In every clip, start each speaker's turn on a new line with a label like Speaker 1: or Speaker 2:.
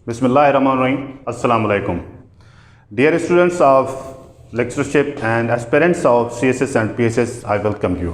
Speaker 1: Bismillahirrahmanirrahim. Assalamu alaikum. Dear students of lectureship and aspirants of CSS and PSS, I welcome you.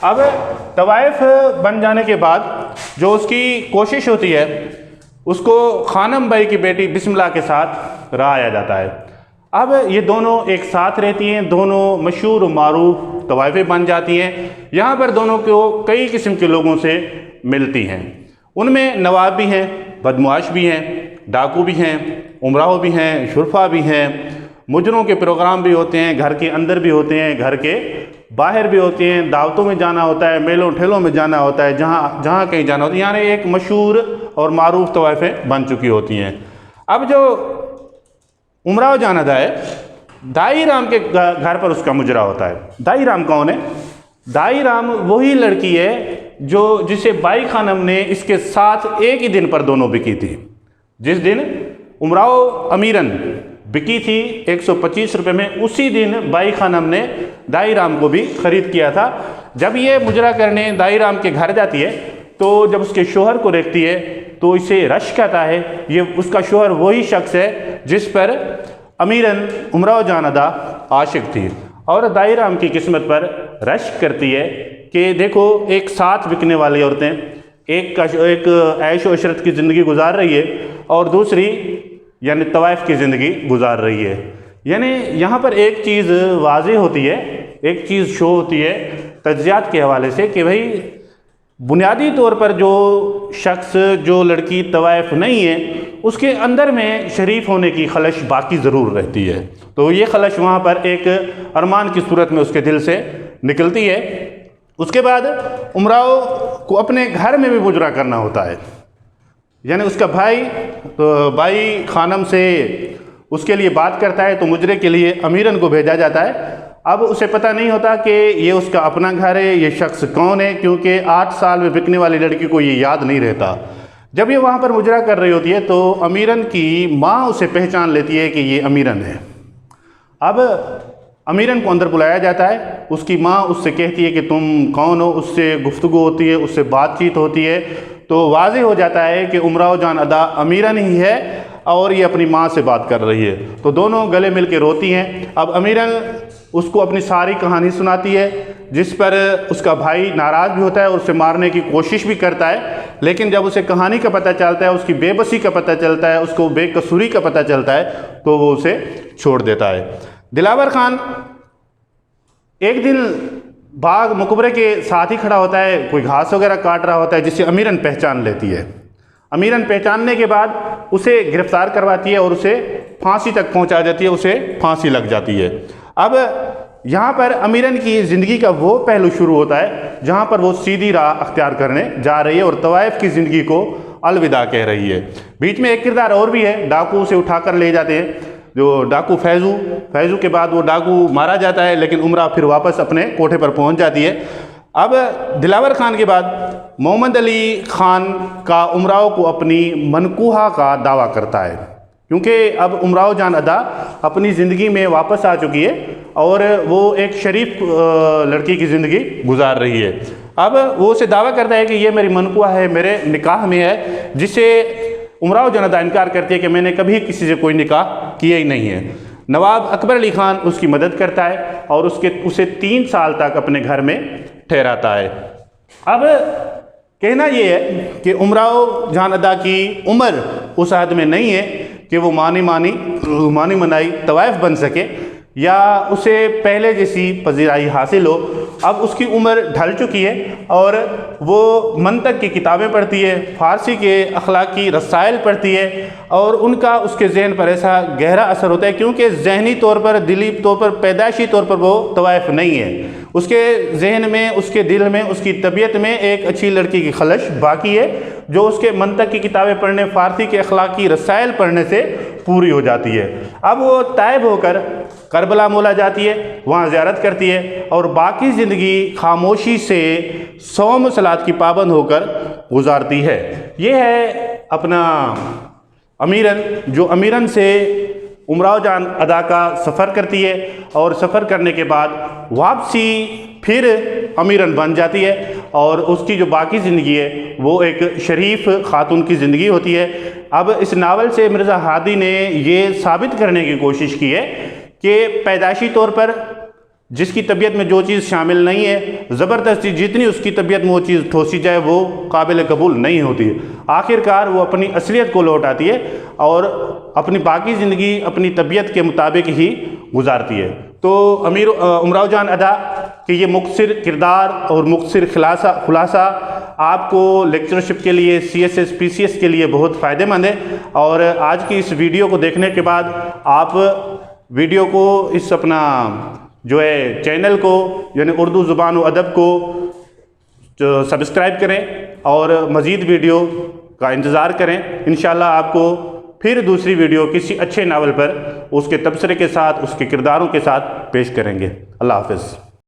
Speaker 1: اب طوائف بن جانے کے بعد جو اس کی کوشش ہوتی ہے اس کو خانم بائی کی بیٹی بسم اللہ کے ساتھ رہایا جاتا ہے۔ اب یہ دونوں ایک ساتھ رہتی ہیں، دونوں مشہور و معروف طوائفیں بن جاتی ہیں۔ یہاں پر دونوں کو کئی قسم کے لوگوں سے ملتی ہیں، ان میں نواب بھی ہیں، بدمعاش بھی ہیں، ڈاکو بھی ہیں، امراؤ بھی ہیں، شرفا بھی ہیں، مجرموں کے پروگرام بھی ہوتے ہیں، گھر کے اندر بھی ہوتے ہیں، گھر کے باہر بھی ہوتے ہیں، دعوتوں میں جانا ہوتا ہے، میلوں ٹھیلوں میں جانا ہوتا ہے، جہاں کہیں جانا ہوتا ہے، یعنی ایک مشہور اور معروف طوائفیں بن چکی ہوتی ہیں۔ اب جو امراؤ جاندا ہے، دائی رام کے گھر پر اس کا مجرا ہوتا ہے۔ دائی رام کون ہے؟ دائی رام وہی لڑکی ہے جسے بائی خانم نے اس کے ساتھ ایک ہی دن پر دونوں بکی تھی۔ جس دن امراؤ امیرن بکی تھی 125 روپے میں، اسی دن بائی خانم نے دائی رام کو بھی خرید کیا تھا۔ جب یہ مجرا کرنے دائی رام کے گھر جاتی ہے تو جب اس کے شوہر کو دیکھتی ہے تو اسے رش کہتا ہے۔ یہ اس کا شوہر وہی شخص ہے جس پر امیرن امراؤ جاندا عاشق تھی، اور دائی رام کی قسمت پر رش کرتی ہے کہ دیکھو ایک ساتھ بکنے والی عورتیں، ایک عیش و عشرت کی زندگی گزار رہی ہے اور دوسری یعنی طوائف کی زندگی گزار رہی ہے۔ یعنی یہاں پر ایک چیز واضح ہوتی ہے، ایک چیز شو ہوتی ہے تجزیات کے حوالے سے کہ بھئی بنیادی طور پر جو شخص جو لڑکی طوائف نہیں ہے اس کے اندر میں شریف ہونے کی خلش باقی ضرور رہتی ہے، تو یہ خلش وہاں پر ایک ارمان کی صورت میں اس کے دل سے نکلتی ہے۔ اس کے بعد امراؤ کو اپنے گھر میں بھی مجرا کرنا ہوتا ہے، یعنی اس کا بھائی خانم سے اس کے لیے بات کرتا ہے تو مجرے کے لیے امیرن کو بھیجا جاتا ہے۔ اب اسے پتہ نہیں ہوتا کہ یہ اس کا اپنا گھر ہے، یہ شخص کون ہے، کیونکہ 8 سال میں بکنے والی لڑکی کو یہ یاد نہیں رہتا۔ جب یہ وہاں پر مجرا کر رہی ہوتی ہے تو امیرن کی ماں اسے پہچان لیتی ہے کہ یہ امیرن ہے۔ اب امیرن کو اندر بلایا جاتا ہے، اس کی ماں اس سے کہتی ہے کہ تم کون ہو، اس سے گفتگو ہوتی ہے، اس سے بات چیت ہوتی ہے، تو واضح ہو جاتا ہے کہ امراؤ جان ادا امیرن ہی ہے اور یہ اپنی ماں سے بات کر رہی ہے، تو دونوں گلے مل کے روتی ہیں۔ اب امیرن اس کو اپنی ساری کہانی سناتی ہے، جس پر اس کا بھائی ناراض بھی ہوتا ہے اور اسے مارنے کی کوشش بھی کرتا ہے، لیکن جب اسے کہانی کا پتہ چلتا ہے، اس کی بے بسی کا پتہ چلتا ہے، اس کو بے قصوری کا پتہ چلتا ہے تو وہ اسے چھوڑ دیتا ہے۔ دلاور خان ایک دن باغ مقبرے کے ساتھ ہی کھڑا ہوتا ہے، کوئی گھاس وغیرہ کاٹ رہا ہوتا ہے، جسے امیرن پہچان لیتی ہے۔ امیرن پہچاننے کے بعد اسے گرفتار کرواتی ہے اور اسے پھانسی تک پہنچا دیتی ہے، اسے پھانسی لگ جاتی ہے۔ اب یہاں پر امیرن کی زندگی کا وہ پہلو شروع ہوتا ہے جہاں پر وہ سیدھی راہ اختیار کرنے جا رہی ہے اور طوائف کی زندگی کو الوداع کہہ رہی ہے۔ بیچ میں ایک کردار اور بھی ہے، ڈاکو اسے اٹھا کر لے جاتے ہیں، جو ڈاکو فیضو کے بعد وہ ڈاکو مارا جاتا ہے، لیکن امراؤ پھر واپس اپنے کوٹھے پر پہنچ جاتی ہے۔ اب دلاور خان کے بعد محمد علی خان کا امراؤ کو اپنی منقوہہ کا دعویٰ کرتا ہے، کیونکہ اب امراؤ جان ادا اپنی زندگی میں واپس آ چکی ہے اور وہ ایک شریف لڑکی کی زندگی گزار رہی ہے۔ اب وہ اسے دعویٰ کرتا ہے کہ یہ میری منقوہ ہے، میرے نکاح میں ہے، جسے امراؤ جان ادا انکار کرتی ہے کہ میں نے کبھی کسی سے کوئی نکاح کیا ہی نہیں ہے۔ نواب اکبر علی خان اس کی مدد کرتا ہے اور اسے 3 سال تک اپنے گھر میں ٹھہراتا ہے۔ اب کہنا یہ ہے کہ امراؤ جان ادا کی عمر اس حد میں نہیں ہے کہ وہ مانی منائی طوائف بن سکے یا اسے پہلے جیسی پذیرائی حاصل ہو۔ اب اس کی عمر ڈھل چکی ہے اور وہ منطق کی کتابیں پڑھتی ہے، فارسی کے اخلاقی رسائل پڑھتی ہے، اور ان کا اس کے ذہن پر ایسا گہرا اثر ہوتا ہے کیونکہ ذہنی طور پر، دلی طور پر، پیدائشی طور پر وہ طوائف نہیں ہے۔ اس کے ذہن میں، اس کے دل میں، اس کی طبیعت میں ایک اچھی لڑکی کی خلش باقی ہے جو اس کے منطق کی کتابیں پڑھنے، فارسی کے اخلاقی رسائل پڑھنے سے پوری ہو جاتی ہے۔ اب وہ تائب ہو کر کربلا مولا جاتی ہے، وہاں زیارت کرتی ہے اور باقی زندگی خاموشی سے صوم و صلات کی پابند ہو کر گزارتی ہے۔ یہ ہے اپنا امیرن، جو امیرن سے امراؤ جان ادا کا سفر کرتی ہے اور سفر کرنے کے بعد واپسی پھر امیرن بن جاتی ہے اور اس کی جو باقی زندگی ہے وہ ایک شریف خاتون کی زندگی ہوتی ہے۔ اب اس ناول سے مرزا ہادی نے یہ ثابت کرنے کی کوشش کی ہے کہ پیدائشی طور پر جس کی طبیعت میں جو چیز شامل نہیں ہے، زبردستی جتنی اس کی طبیعت میں وہ چیز ٹھوسی جائے وہ قابل قبول نہیں ہوتی ہے، آخر کار وہ اپنی اصلیت کو لوٹ آتی ہے اور اپنی باقی زندگی اپنی طبیعت کے مطابق ہی گزارتی ہے۔ تو امیر امراؤ جان ادا کہ یہ مختصر کردار اور مختصر خلاصہ آپ کو لیکچرشپ کے لیے CSS PCS کے لیے بہت فائدہ مند ہے، اور آج کی اس ویڈیو کو دیکھنے کے بعد آپ ویڈیو کو اس اپنا جو ہے چینل کو یعنی اردو زبان و ادب کو سبسکرائب کریں اور مزید ویڈیو کا انتظار کریں۔ انشاءاللہ آپ کو پھر دوسری ویڈیو کسی اچھے ناول پر اس کے تبصرے کے ساتھ، اس کے کرداروں کے ساتھ پیش کریں گے۔ اللہ حافظ۔